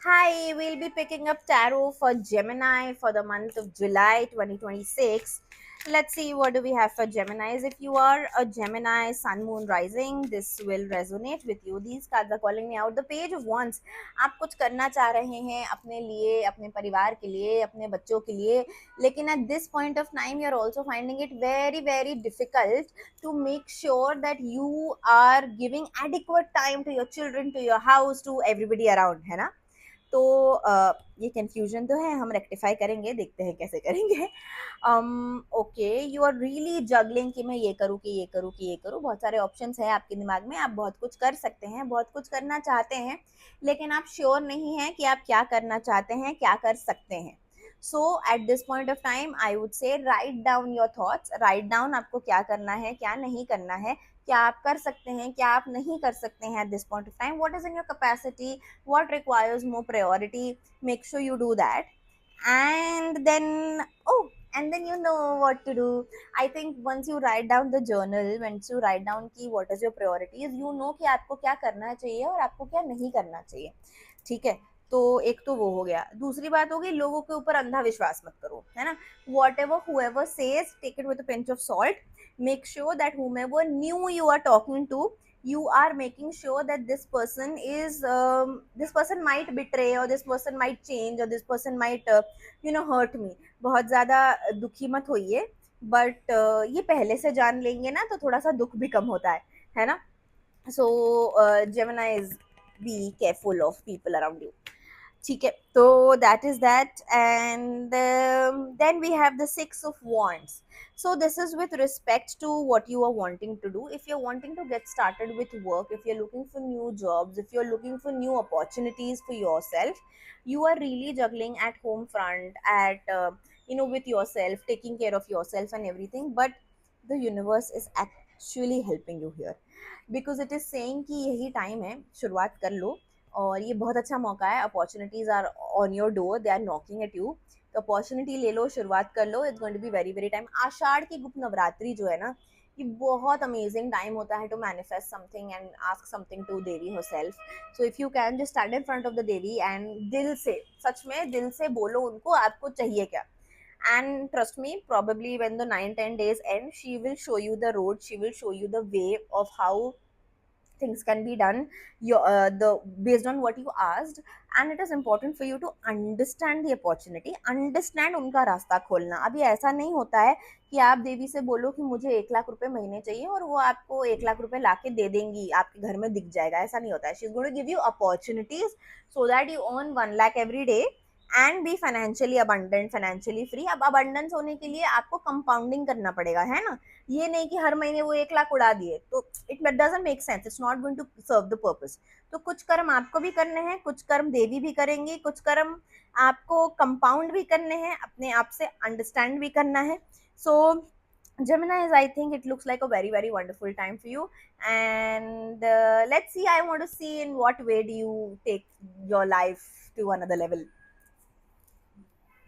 Hi, we'll be picking up tarot for Gemini for the month of July 2026. Let's see what do we have for Geminis. If you are a Gemini Sun Moon Rising, this will resonate with you. These cards are calling me out. The Page of Wands. आप कुछ करना चाह रहे हैं अपने लिए, अपने परिवार के लिए, अपने बच्चों के लिए, लेकिन at this point of time you are also finding it very difficult to make sure that you are giving adequate time to your children, to your house, to everybody around, है ना? तो ये कन्फ्यूजन तो है, हम rectify करेंगे, देखते हैं कैसे करेंगे। Okay, you are really juggling कि मैं ये करूँ कि ये करूँ कि ये करूँ। बहुत सारे ऑप्शंस हैं आपके दिमाग में, आप बहुत कुछ कर सकते हैं, बहुत कुछ करना चाहते हैं, लेकिन आप श्योर नहीं हैं कि आप क्या करना चाहते हैं, क्या कर सकते हैं। So at this point of time I would say write down your thoughts, write down आपको क्या करना है, क्या नहीं करना है, क्या आप कर सकते हैं, क्या आप नहीं कर सकते हैं eight this point of time, what is in your capacity, what requires more priority. Make sure you do that. And then, oh, and then you know what to do. I think once you write down the journal, once you write down ki what is your priorities, you know कि आपको क्या करना चाहिए और आपको क्या नहीं करना चाहिए। ठीक है, तो एक तो वो हो गया। दूसरी बात हो गई, लोगों के ऊपर अंधा विश्वास मत करो, है ना। What ever whoever says, take it with a pinch of salt. Make sure that whomever new you are talking to, you are making sure that this person might betray, or this person might change, or this person might hurt me. बहुत ज़्यादा दुखी मत होइए, but ये पहले से जान लेंगे ना तो थोड़ा सा दुख भी कम होता है ना। सो Geminis, be careful of people around you. ठीक है, तो that is that and then we have the six of wands. So this is with respect to what you are wanting to do. If you're wanting to get started with work, if you're looking for new jobs, if you're looking for new opportunities for yourself, you are really juggling at home front, at with yourself, taking care of yourself and everything, but the universe is actually helping you here, because it is saying कि यही time है, शुरुआत कर लो, और ये बहुत अच्छा मौका है। Opportunities are on your door, they are knocking at you. तो अपॉर्चुनिटी ले लो, शुरुआत कर लो। It's going to be very time. Ashadh की गुप्त नवरात्रि जो है ना, ये बहुत अमेजिंग टाइम होता है to manifest something and ask something to Devi herself. So if you can just stand in front of the Devi and दिल से, सच में दिल से बोलो उनको आपको चाहिए क्या। And trust me, probably when the 9-10 days end, she will show you the road, she will show you the way of how things can be done, the based on what you asked. And it is important for you to understand the opportunity, understand उनका रास्ता खोलना। अभी ऐसा नहीं होता है कि आप देवी से बोलो कि मुझे 1 लाख रुपए महीने चाहिए और वो आपको 1 लाख रुपए लाके दे देंगी, आपके घर में दिख जाएगा, ऐसा नहीं होता है। She is going to give you opportunities so that you earn 1 lakh every day and be financially abundant, financially free. अब अबंडेंस होने के लिए आपको कंपाउंडिंग करना पड़ेगा, है ना। ये नहीं कि हर महीने वो 1 लाख उड़ा दिए, तो it doesn't make sense, it's not going to serve the purpose. तो कुछ कर्म आपको भी करने हैं, कुछ कर्म देवी भी करेंगी, कुछ कर्म आपको कंपाउंड भी करने हैं, अपने आप से अंडरस्टैंड भी करना है। सो Gemini is, I think it looks like a very wonderful time for you. And let's see, I want to see in what way do you take your life to another level.